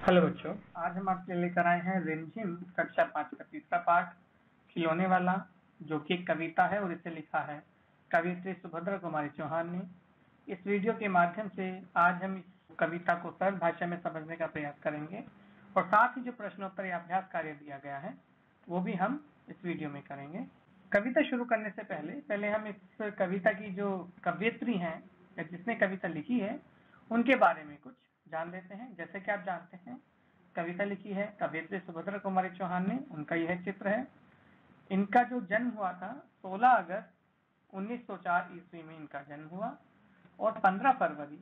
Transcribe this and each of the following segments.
Hello बच्चों, आज हम आपके लिए लेकर आए हैं रिमझिम कक्षा 5 का तीसरा पाठ खिलौने वाला, जो कि एक कविता है और इसे लिखा है कवियत्री सुभद्रा कुमारी चौहान ने। इस वीडियो के माध्यम से आज हम इस कविता को सरल भाषा में समझने का प्रयास करेंगे और साथ ही जो प्रश्नोत्तर या अभ्यास कार्य दिया गया है वो भी हम इस वीडियो में करेंगे। कविता शुरू करने से पहले हम इस कविता की जो कवियत्री हैं या जिसने कविता लिखी है उनके बारे में कुछ जान लेते हैं। जैसे कि आप जानते हैं, कविता लिखी है कवियत्री सुभद्रा कुमारी चौहान ने। उनका यह चित्र है। इनका जो जन्म हुआ था 16 अगस्त 1904 ईस्वी में इनका जन्म हुआ और 15 फरवरी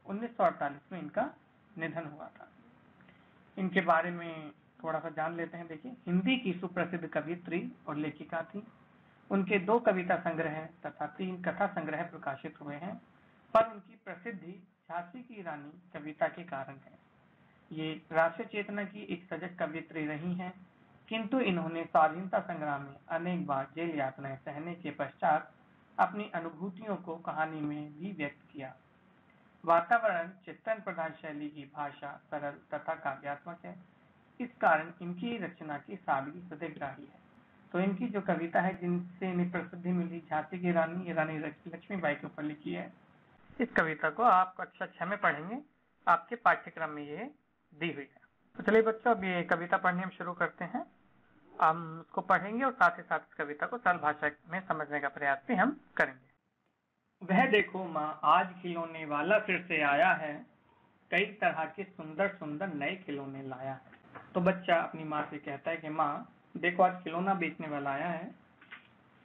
1948 में इनका निधन हुआ था। इनके बारे में थोड़ा सा जान लेते हैं। देखिए, हिंदी की सुप्रसिद्ध कवियत्री और लेखिका थी। उनके 2 कविता संग्रह तथा 3 कथा संग्रह प्रकाशित हुए हैं, पर उनकी प्रसिद्धि झांसी की रानी कविता के कारण है। ये राष्ट्रीय चेतना की एक सजग कवियत्री रही हैं, किंतु इन्होंने स्वाधीनता संग्राम में अनेक बार जेल यातनाएं सहने के पश्चात अपनी अनुभूतियों को कहानी में भी व्यक्त किया। वातावरण चित्रण प्रधान शैली की भाषा सरल तथा काव्यात्मक है। इस कारण इनकी रचना की सादगी सदैग्राही है। तो इनकी जो कविता है जिनसे इन्हें प्रसिद्धि मिली, झांसी की रानी, ये रानी लक्ष्मीबाई के ऊपर लिखी है। इस कविता को आप कक्षा 6 में पढ़ेंगे, आपके पाठ्यक्रम में ये दी हुई है। तो चलिए बच्चों, अब ये कविता पढ़ने हम शुरू करते हैं। हम उसको पढ़ेंगे और साथ ही साथ इस कविता को सरल भाषा में समझने का प्रयास भी हम करेंगे। वह देखो माँ, आज खिलौने वाला फिर से आया है, कई तरह के सुंदर सुंदर नए खिलौने लाया है। तो बच्चा अपनी माँ से कहता है कि माँ देखो, आज खिलौना बेचने वाला आया है,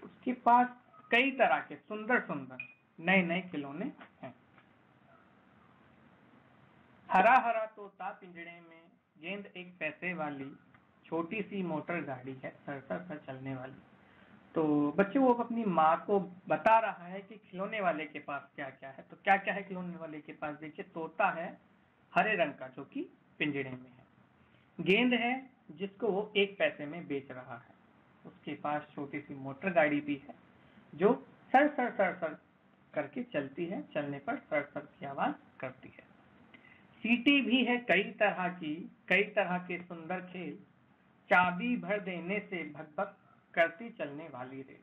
उसके पास कई तरह के सुंदर सुंदर नए नए खिलौने हैं। हरा हरा तोता पिंजड़े में, गेंद एक पैसे वाली, छोटी सी मोटर गाड़ी है सर सर सर चलने वाली। तो बच्चे वो अपनी माँ को बता रहा है कि खिलौने वाले के पास क्या क्या है। तो क्या क्या है खिलौने वाले के पास? देखिए, तोता है हरे रंग का जो कि पिंजड़े में है, गेंद है जिसको वो 1 पैसे में बेच रहा है, उसके पास छोटी सी मोटर गाड़ी भी है जो सर सर सर सर करके चलती है, चलने पर सर सर की आवाज करती है। सीटी भी है कई तरह की, कई तरह के सुंदर खेल, चाबी भर देने से भग भग करती चलने वाली रेल।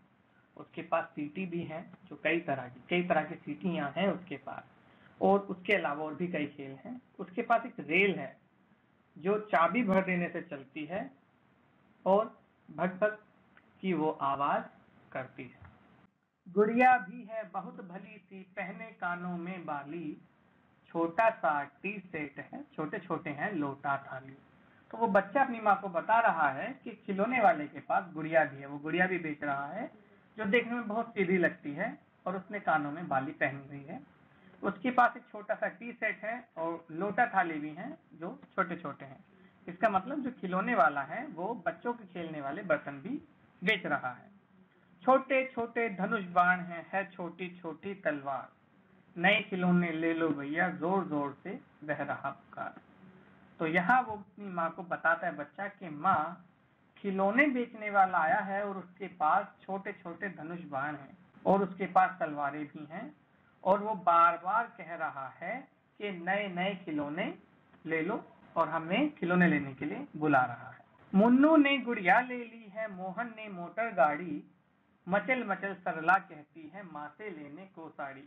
उसके पास सीटी भी है जो कई तरह की सीटियां हैं उसके पास, और उसके अलावा और भी कई खेल हैं। उसके पास एक रेल है जो चाबी भर देने से चलती है और भग भग की वो आवाज करती है। गुड़िया भी है बहुत भली सी, पहने कानों में बाली, छोटा सा टी सेट है, छोटे छोटे हैं लोटा थाली। तो वो बच्चा अपनी माँ को बता रहा है कि खिलौने वाले के पास गुड़िया भी है, वो गुड़िया भी बेच रहा है जो देखने में बहुत सीधी लगती है और उसने कानों में बाली पहनी हुई है। उसके पास एक छोटा सा टी सेट है और लोटा थाली भी है जो छोटे छोटे हैं। इसका मतलब जो खिलौने वाला है वो बच्चों के खेलने वाले बर्तन भी बेच रहा है। छोटे छोटे धनुष बाण है छोटी छोटी तलवार, नए खिलौने ले लो भैया, जोर जोर से बह रहा पुकार। तो यहाँ वो अपनी माँ को बताता है बच्चा कि माँ, खिलौने बेचने वाला आया है और उसके पास छोटे छोटे धनुष बाण हैं और उसके पास तलवारें भी हैं, और वो बार बार कह रहा है कि नए नए खिलौने ले लो, और हमें खिलौने लेने के लिए बुला रहा है। मुन्नू ने गुड़िया ले ली है, मोहन ने मोटर गाड़ी, मचल मचल सरला कहती है माँ से लेने को साड़ी।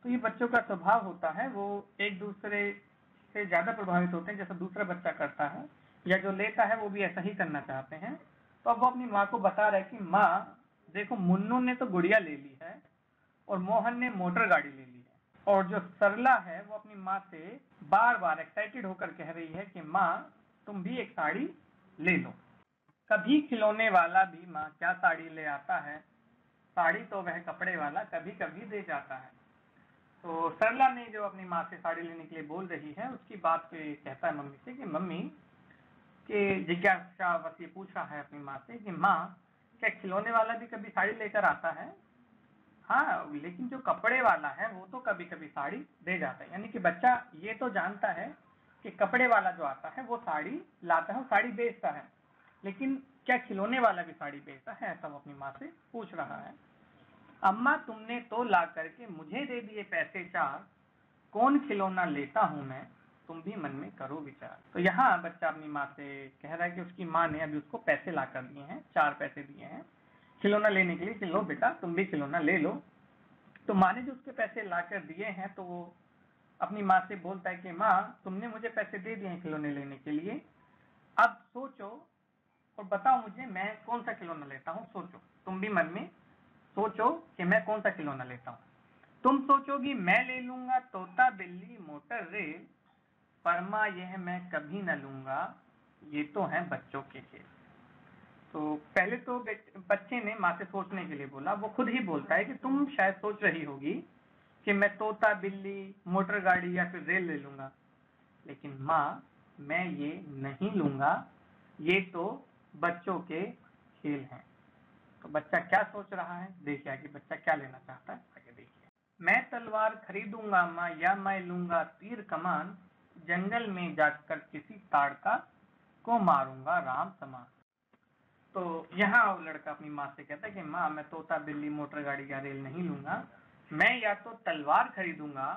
तो ये बच्चों का स्वभाव होता है, वो एक दूसरे से ज्यादा प्रभावित होते हैं जैसा दूसरा बच्चा करता है, या जो लेता है वो भी ऐसा ही करना चाहते हैं। तो अब वो अपनी माँ को बता रहा है कि माँ देखो, मुन्नू ने तो गुड़िया ले ली है और मोहन ने मोटर गाड़ी ले ली है, और जो सरला है वो अपनी माँ से बार बार एक्साइटेड होकर कह रही है कि माँ तुम भी एक साड़ी ले लो। कभी खिलौने वाला भी माँ क्या साड़ी ले आता है, साड़ी तो वह कपड़े वाला कभी कभी दे जाता है। तो सरला ने जो अपनी माँ से साड़ी लेने के लिए बोल रही है उसकी बात पे कहता है मम्मी से कि मम्मी, के जिज्ञासा बस ये पूछ रहा है अपनी माँ से कि माँ, क्या खिलौने वाला भी कभी साड़ी लेकर आता है? हाँ, लेकिन जो कपड़े वाला है वो तो कभी कभी साड़ी दे जाता है। यानी कि बच्चा ये तो जानता है कि कपड़े वाला जो आता है वो साड़ी लाता है, वो साड़ी बेचता है, लेकिन क्या खिलौने वाला भी साड़ी बेचता है? ऐसा वो अपनी माँ से पूछ रहा है। अम्मा तुमने तो ला करके मुझे दे दिए पैसे 4, कौन खिलौना लेता हूं मैं, तुम भी मन में करो विचार। तो यहाँ बच्चा अपनी माँ से कह रहा है कि उसकी माँ ने अभी उसको पैसे ला कर दिए हैं, 4 पैसे दिए हैं खिलौना लेने के लिए कि लो बेटा तुम भी खिलौना ले लो। तो माँ ने जो उसके पैसे ला कर दिए हैं तो वो अपनी माँ से बोलता है कि माँ तुमने मुझे पैसे दे दिए हैं खिलौने लेने के लिए, अब सोचो और बताओ मुझे मैं कौन सा खिलौना लेता हूँ। सोचो, तुम भी मन में सोचो कि मैं कौन सा खिलौना लेता हूँ। तुम सोचोगी मैं ले लूंगा तोता बिल्ली मोटर रेल, पर माँ यह मैं कभी न लूंगा, ये तो है बच्चों के खेल। तो पहले तो बच्चे ने माँ से सोचने के लिए बोला, वो खुद ही बोलता है कि तुम शायद सोच रही होगी कि मैं तोता बिल्ली मोटर गाड़ी या फिर रेल ले लूंगा, लेकिन माँ मैं ये नहीं लूंगा, ये तो बच्चों के खेल हैं। तो बच्चा क्या सोच रहा है, देखिए आगे बच्चा क्या लेना चाहता है, आगे देखिए। मैं तलवार खरीदूंगा माँ या मैं लूंगा तीर कमान, जंगल में जाकर किसी ताड़का को मारूंगा राम समान। तो यहाँ वो लड़का अपनी माँ से कहता है कि माँ मैं तोता बिल्ली मोटर गाड़ी या रेल नहीं लूंगा, मैं या तो तलवार खरीदूंगा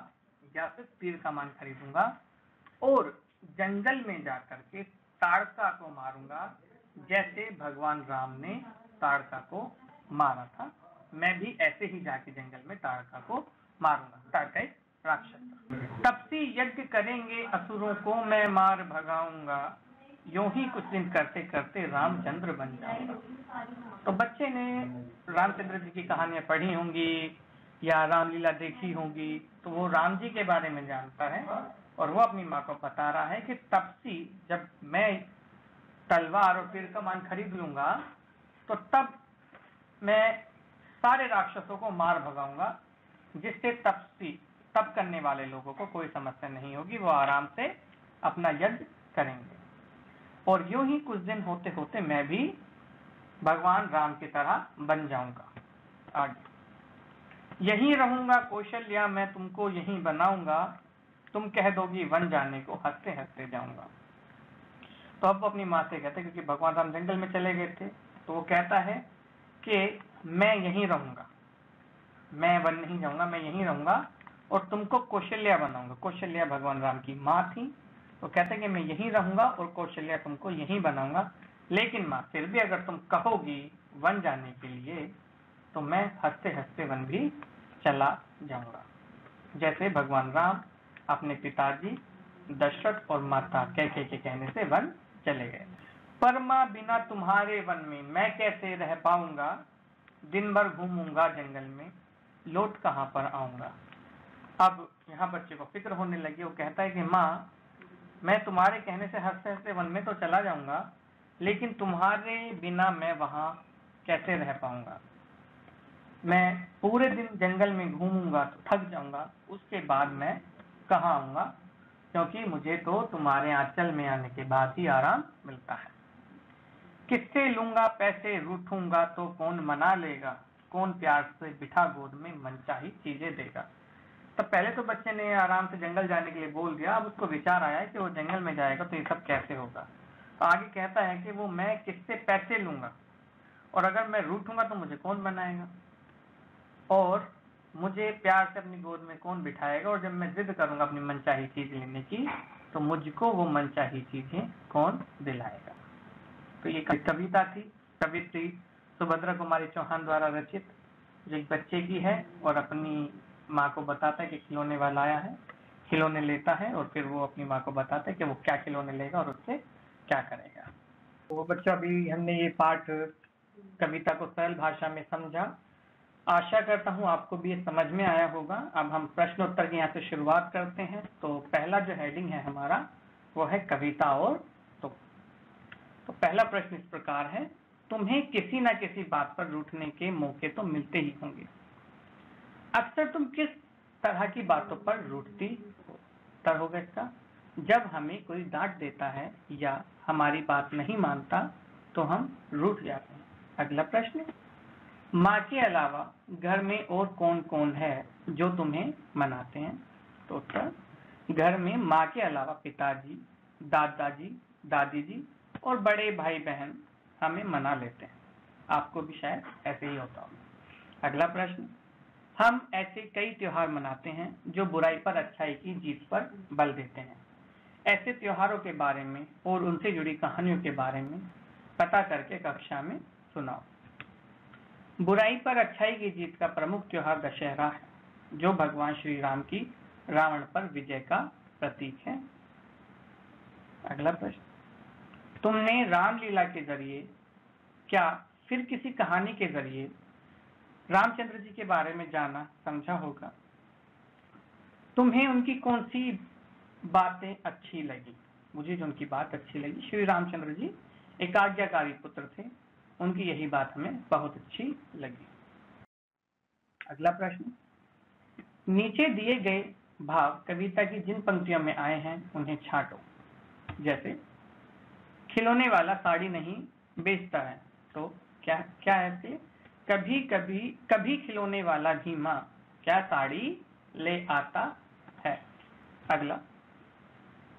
या फिर तीर कमान खरीदूंगा और जंगल में जाकर के ताड़का को मारूंगा, जैसे भगवान राम ने ताड़का को मारा था, मैं भी ऐसे ही जाके जंगल में ताड़का को मारूंगा। ताड़का एक राक्षस। तपसी यज्ञ करेंगे असुरों को मैं मार भगाऊंगा, यूं ही कुछ दिन करते करते रामचंद्र बन जाऊंगा। तो बच्चे ने रामचंद्र जी की कहानियां पढ़ी होंगी या रामलीला देखी होंगी, तो वो राम जी के बारे में जानता है और वो अपनी माँ को बता रहा है कि तपसी जब मैं तलवार और तीर कमान खरीद लूंगा तो तब मैं सारे राक्षसों को मार भगाऊंगा, जिससे तप करने वाले लोगों को कोई समस्या नहीं होगी, वो आराम से अपना यज्ञ करेंगे। और यूं ही कुछ दिन होते होते मैं भी भगवान राम की तरह बन जाऊंगा। आगे यहीं रहूंगा कौशल्या मैं तुमको यहीं बनाऊंगा, तुम कह दोगी वन जाने को हंसते हंसते जाऊंगा। तो अब अपनी माँ से कहते क्योंकि भगवान राम जंगल में चले गए थे, तो वो कहता है कि मैं यहीं रहूंगा, मैं वन नहीं जाऊंगा, मैं यहीं रहूंगा और तुमको कौशल्या बनाऊंगा। कौशल्या भगवान राम की माँ थी, तो कहते हैं कि मैं यहीं रहूंगा और कौशल्या तुमको यहीं बनाऊंगा, लेकिन माँ फिर भी अगर तुम कहोगी वन जाने के लिए तो मैं हंसते हंसते वन भी चला जाऊंगा, जैसे भगवान राम अपने पिताजी दशरथ और माता कैकेयी के कहने से वन चले गए। पर माँ बिना तुम्हारे वन में मैं कैसे रह पाऊंगा, दिन भर घूमूंगा जंगल में लौट कहाँ पर आऊंगा। अब यहाँ बच्चे को फिक्र होने लगी, वो कहता है कि माँ मैं तुम्हारे कहने से हंसते हंसते वन में तो चला जाऊंगा, लेकिन तुम्हारे बिना मैं वहां कैसे रह पाऊंगा, मैं पूरे दिन जंगल में घूमूंगा तो थक जाऊंगा, उसके बाद मैं कहाँ आऊंगा, क्योंकि मुझे तो तुम्हारे आंचल में आने के बाद ही आराम मिलता है। किससे लूंगा पैसे रूठूंगा तो कौन मना लेगा, कौन प्यार से बिठा गोद में मनचाही चीजें देगा। तो पहले तो बच्चे ने आराम से जंगल जाने के लिए बोल दिया, अब उसको विचार आया कि वो जंगल में जाएगा तो ये सब कैसे होगा। तो आगे कहता है कि वो मैं किससे पैसे लूंगा और अगर मैं रूठूंगा तो मुझे कौन बनाएगा और मुझे प्यार से अपनी गोद में कौन बिठाएगा, और जब मैं जिद करूंगा अपनी मनचाही चीज लेने की तो मुझको वो मनचाही चीजें कौन दिलाएगा। तो ये कविता थी, कवित्री सुभद्रा कुमारी चौहान द्वारा रचित, जो एक बच्चे की है और अपनी माँ को बताता है कि खिलौने वाला आया है, खिलौने लेता है और फिर वो अपनी माँ को बताता है कि वो क्या खिलौने लेगा और उससे क्या करेगा। तो बच्चों अभी हमने ये पाठ कविता को सरल भाषा में समझा, आशा करता हूँ आपको भी ये समझ में आया होगा। अब हम प्रश्न उत्तर की यहाँ से शुरुआत करते हैं। तो पहला जो हेडिंग है हमारा वो है कविता और तुक। तो पहला प्रश्न इस प्रकार है, तुम्हें किसी न किसी बात पर रूठने के मौके तो मिलते ही होंगे, अक्सर तुम किस तरह की बातों पर रूठती हो। उत्तर होगा इसका, जब हमें कोई डांट देता है या हमारी बात नहीं मानता तो हम रूठ जाते हैं। अगला प्रश्न, माँ के अलावा घर में और कौन कौन है जो तुम्हें मनाते हैं। तो उत्तर, घर में माँ के अलावा पिताजी, दादाजी, दादी जी और बड़े भाई बहन हमें मना लेते हैं। आपको भी शायद ऐसे ही होता होगा। अगला प्रश्न, हम ऐसे कई त्योहार मनाते हैं जो बुराई पर अच्छाई की जीत पर बल देते हैं, ऐसे त्योहारों के बारे में और उनसे जुड़ी कहानियों के बारे में पता करके कक्षा में सुनाओ। बुराई पर अच्छाई की जीत का प्रमुख त्योहार दशहरा है, जो भगवान श्री राम की रावण पर विजय का प्रतीक है। अगला प्रश्न, तुमने रामलीला के जरिए क्या फिर किसी कहानी के जरिए रामचंद्र जी के बारे में जाना समझा होगा। तुम्हें उनकी कौन सी बातें अच्छी लगी। मुझे जो उनकी बात अच्छी लगी, श्री रामचंद्र जी एक आज्ञाकारी पुत्र थे, उनकी यही बात हमें बहुत अच्छी लगी। अगला प्रश्न, नीचे दिए गए भाव कविता की जिन पंक्तियों में आए हैं उन्हें छांटो। जैसे खिलौने वाला साड़ी नहीं बेचता है, तो क्या क्या है इसके? कभी कभी कभी खिलौने वाला भी माँ क्या साड़ी ले आता है। अगला,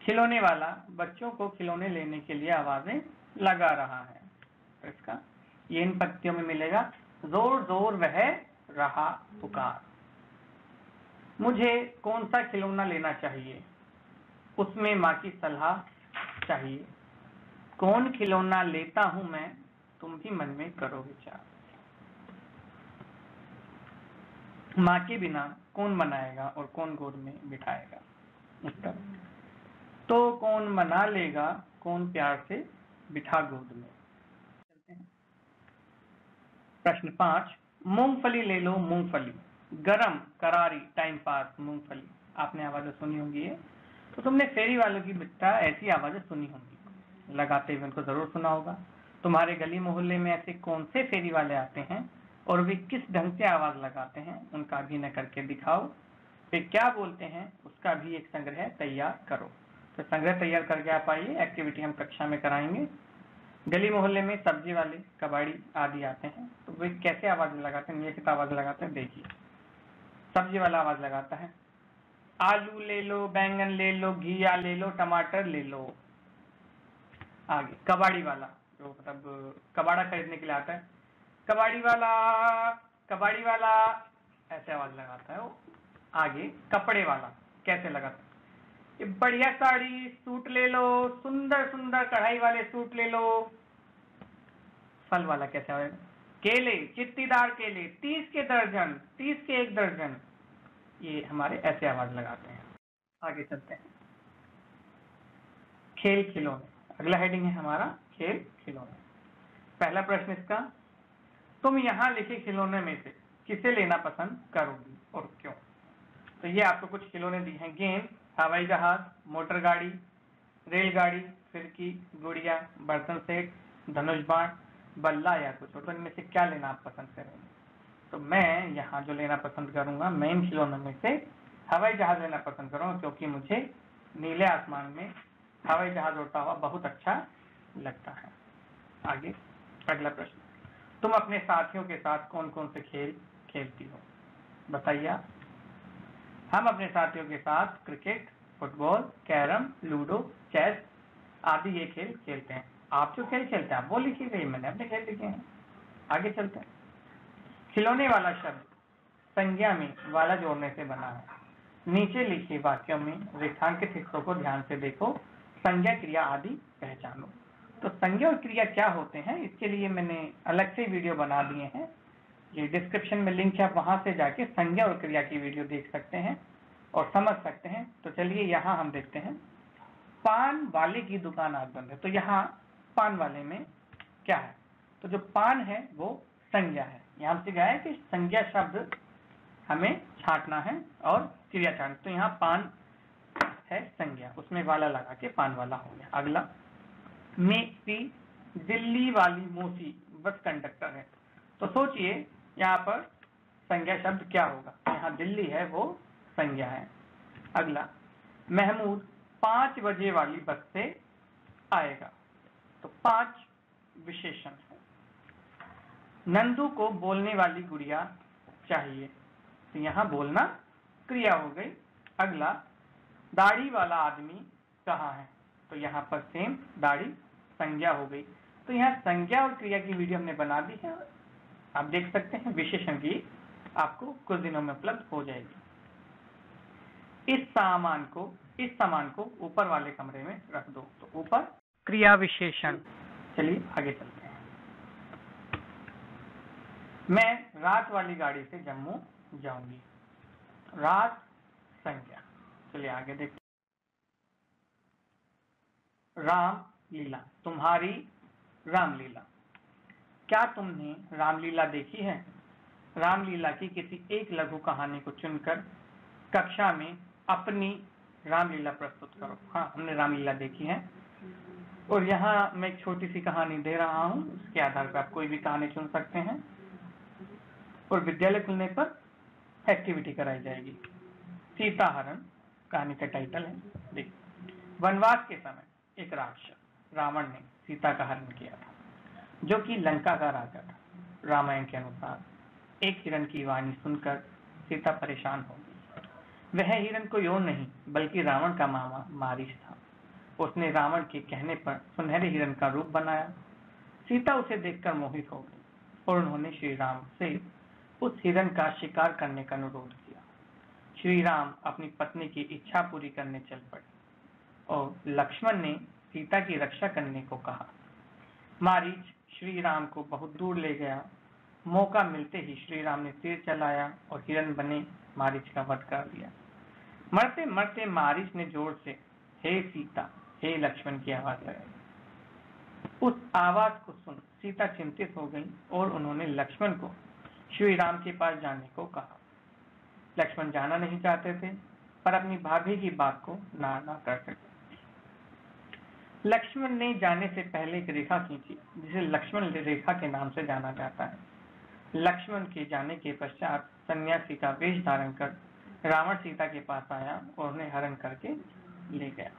खिलौने वाला बच्चों को खिलौने लेने के लिए आवाजें लगा रहा है, तो इसका ये इन पंक्तियों में मिलेगा, जोर जोर वह रहा पुकार। मुझे कौन सा खिलौना लेना चाहिए, उसमें माँ की सलाह चाहिए। कौन खिलौना लेता हूं मैं, तुम भी मन में करो विचार। माँ के बिना कौन मनाएगा और कौन गोद में बिठाएगा। उत्तर, तो कौन मना लेगा, कौन प्यार से बिठा गोद में। चलते हैं प्रश्न 5, मूंगफली ले लो मूंगफली, गरम करारी टाइम पास मूंगफली। आपने आवाजें सुनी होंगी ये, तो तुमने फेरी वालों की बेटा ऐसी आवाजें सुनी होंगी, लगाते हुए उनको जरूर सुना होगा। तुम्हारे गली मोहल्ले में ऐसे कौन से फेरी वाले आते हैं और वे किस ढंग से आवाज लगाते हैं, उनका अभिनय करके दिखाओ। वे क्या बोलते हैं उसका भी एक संग्रह तैयार करो। तो संग्रह तैयार करके आप आइए, एक्टिविटी हम कक्षा में कराएंगे। गली मोहल्ले में सब्जी वाले, कबाड़ी आदि आते हैं, तो वे कैसे आवाज लगाते हैं, निम्नलिखित आवाज लगाते हैं। देखिए, सब्जी वाला आवाज लगाता है, आलू ले लो, बैंगन ले लो, घिया ले लो, टमाटर ले लो। आगे कबाड़ी वाला, जो मतलब कबाड़ा खरीदने के लिए आता है, कबाड़ी वाला ऐसे आवाज लगाता है वो। आगे कपड़े वाला कैसे लगाता है, ये बढ़िया साड़ी सूट ले लो, सुंदर सुंदर कढ़ाई वाले सूट ले लो। फल वाला कैसे आएगा, केले, चित्तीदार केले, 30 के दर्जन, 30 के एक दर्जन। ये हमारे ऐसे आवाज लगाते हैं। आगे चलते हैं, खेल खिलौने। अगला हेडिंग है हमारा खेल खिलौने। पहला प्रश्न इसका, तुम यहाँ लिखे खिलौने में से किसे लेना पसंद करोगी और क्यों। तो ये आपको कुछ खिलौने दिए हैं, गेंद, हवाई जहाज, मोटर गाड़ी, रेलगाड़ी, फिरकी, गुड़िया, बर्तन सेट, धनुष बाण, बल्ला या कुछ। तो इनमें से क्या लेना आप पसंद करेंगे। तो मैं यहाँ जो लेना पसंद करूंगा, मैं इन खिलौनों में से हवाई जहाज लेना पसंद करूंगा, क्योंकि मुझे नीले आसमान में हवाई जहाज उड़ता हुआ बहुत अच्छा लगता है। आगे अगला प्रश्न, तुम अपने साथियों के साथ कौन कौन से खेल खेलती हो, बताइए आप। हम अपने साथियों के साथ cricket, football, carrom, ludo, chess आदि ये खेल खेलते हैं। आप जो खेल खेलते हैं आप वो लिखिए, मैंने अपने खेल लिखे हैं। आगे चलते हैं, खिलौने वाला शब्द संज्ञा में वाला जोड़ने से बना है। नीचे लिखे वाक्यों में रेखांकित हिस्सों को ध्यान से देखो, संज्ञा, क्रिया आदि पहचानो। तो संज्ञा और क्रिया क्या होते हैं, इसके लिए मैंने अलग से वीडियो बना दिए हैं, ये डिस्क्रिप्शन में लिंक है, आप वहां से जाके संज्ञा और क्रिया की वीडियो देख सकते हैं और समझ सकते हैं। तो चलिए यहाँ हम देखते हैं, पान वाले की दुकान आज बंद है। तो यहाँ पान वाले में क्या है, तो जो पान है वो संज्ञा है। यहाँ से गया है कि संज्ञा शब्द हमें छांटना है और क्रिया छांटना। तो यहाँ पान है संज्ञा, उसमें वाला लगा के पान वाला हो गया। अगला, मेरी दिल्ली वाली मौसी बस कंडक्टर है। तो सोचिए यहाँ पर संज्ञा शब्द क्या होगा, यहाँ दिल्ली है वो संज्ञा है। अगला, महमूद 5 बजे वाली बस से आएगा। तो 5 विशेषण है। नंदू को बोलने वाली गुड़िया चाहिए, तो यहाँ बोलना क्रिया हो गई। अगला, दाढ़ी वाला आदमी कहाँ है, तो यहाँ पर सेम दाढ़ी संज्ञा हो गई। तो यहाँ संज्ञा और क्रिया की वीडियो हमने बना दी है, आप देख सकते हैं। विशेषण की आपको कुछ दिनों में उपलब्ध हो जाएगी। इस सामान को ऊपर वाले कमरे में रख दो। तो ऊपर क्रिया विशेषण। चलिए आगे चलते हैं। मैं रात वाली गाड़ी से जम्मू जाऊंगी। रात संज्ञा। चलिए आगे देखते हैं। रामलीला, तुम्हारी रामलीला। क्या तुमने रामलीला देखी है? रामलीला की किसी एक लघु कहानी को चुनकर कक्षा में अपनी रामलीला प्रस्तुत करो। हाँ, हमने रामलीला देखी है और यहाँ मैं एक छोटी सी कहानी दे रहा हूँ। उसके आधार पर आप कोई भी कहानी चुन सकते हैं और विद्यालय खुलने पर एक्टिविटी कराई जाएगी। सीता हरण कहानी का टाइटल है। देखिए, वनवास के समय एक राक्षस रावण ने सीता का हरण किया था, जो कि लंका का राजा था। रामायण के अनुसार एक हिरण की वाणी सुनकर सीता परेशान हो गई। वह हिरण कोई और नहीं बल्कि रावण का मामा मारीच था। उसने रावण के कहने पर सुनहरे हिरण का रूप बनाया। सीता उसे देखकर मोहित हो गई और उन्होंने श्री राम से उस हिरण का शिकार करने का अनुरोध किया। श्री राम अपनी पत्नी की इच्छा पूरी करने चल पड़े और लक्ष्मण ने सीता की रक्षा करने को कहा। मारीच श्री राम को बहुत दूर ले गया। मौका मिलते ही श्री राम ने तीर चलाया और हिरण बने मारीच का वध कर दिया। मरते मरते मारीच ने जोर से हे सीता, हे लक्ष्मण की आवाज लगाई। उस आवाज को सुन सीता चिंतित हो गई और उन्होंने लक्ष्मण को श्री राम के पास जाने को कहा। लक्ष्मण जाना नहीं चाहते थे पर अपनी भाभी की बात को ना कर सके। लक्ष्मण ने जाने से पहले एक रेखा खींची जिसे लक्ष्मण रेखा के नाम से जाना जाता है। लक्ष्मण के जाने के पश्चात सन्यासी का वेश धारण कर रावण सीता के पास आया और उन्हें हरण करके ले गया।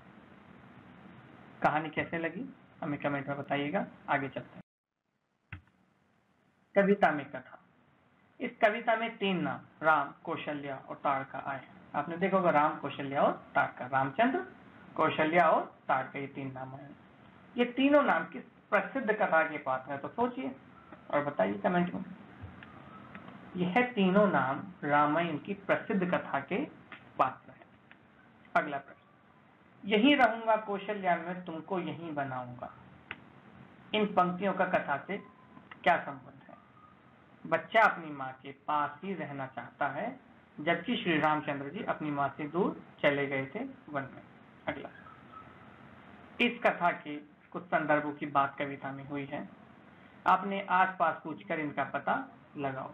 कहानी कैसे लगी हमें कमेंट में बताइएगा। आगे चलते हैं। कविता में कथा। इस कविता में 3 नाम राम, कौशल्या और ताड़का आए हैं। आपने देखा होगा राम, कौशल्या और ताड़का। रामचंद्र, कौशल्या और ताड़का, ये 3 नाम हैं। ये तीनों नाम किस प्रसिद्ध कथा के पात्र हैं? तो सोचिए और बताइए कमेंट में। यह तीनों नाम रामायण की प्रसिद्ध कथा के पात्र हैं। अगला प्रश्न, यहीं रहूंगा कौशल्या में, तुमको यहीं बनाऊंगा। इन पंक्तियों का कथा से क्या संबंध है? बच्चा अपनी माँ के पास ही रहना चाहता है जबकि श्री रामचंद्र जी अपनी माँ से दूर चले गए थे वन में। अगला, इस कथा के कुछ संदर्भों की बात कविता में हुई है। आपने आसपास पूछकर इनका पता लगाओ।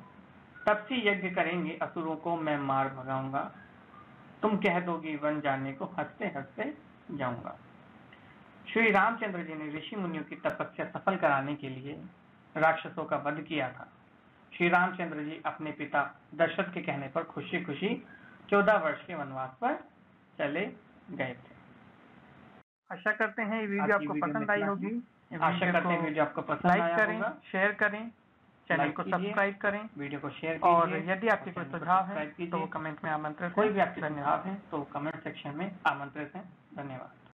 तब से यज्ञ करेंगे असुरों को मैं मार भगाऊंगा। तुम कह दोगी वन जाने को, हंसते हंसते जाऊंगा। श्री रामचंद्र जी ने ऋषि मुनियों की तपस्या सफल कराने के लिए राक्षसों का वध किया था। श्री रामचंद्र जी अपने पिता दशरथ के कहने पर खुशी खुशी 14 वर्ष के वनवास पर चले गए थे। आशा करते हैं ये वीडियो आपको पसंद आई होगी। आशा करते हैं वीडियो आपको पसंद आया होगा। लाइक करें, शेयर करें, चैनल को सब्सक्राइब करें, वीडियो को शेयर कीजिए और यदि आपके कोई सुझाव है तो कमेंट में आमंत्रित। कोई भी आपके सुझाव है तो कमेंट सेक्शन में आमंत्रित हैं। धन्यवाद।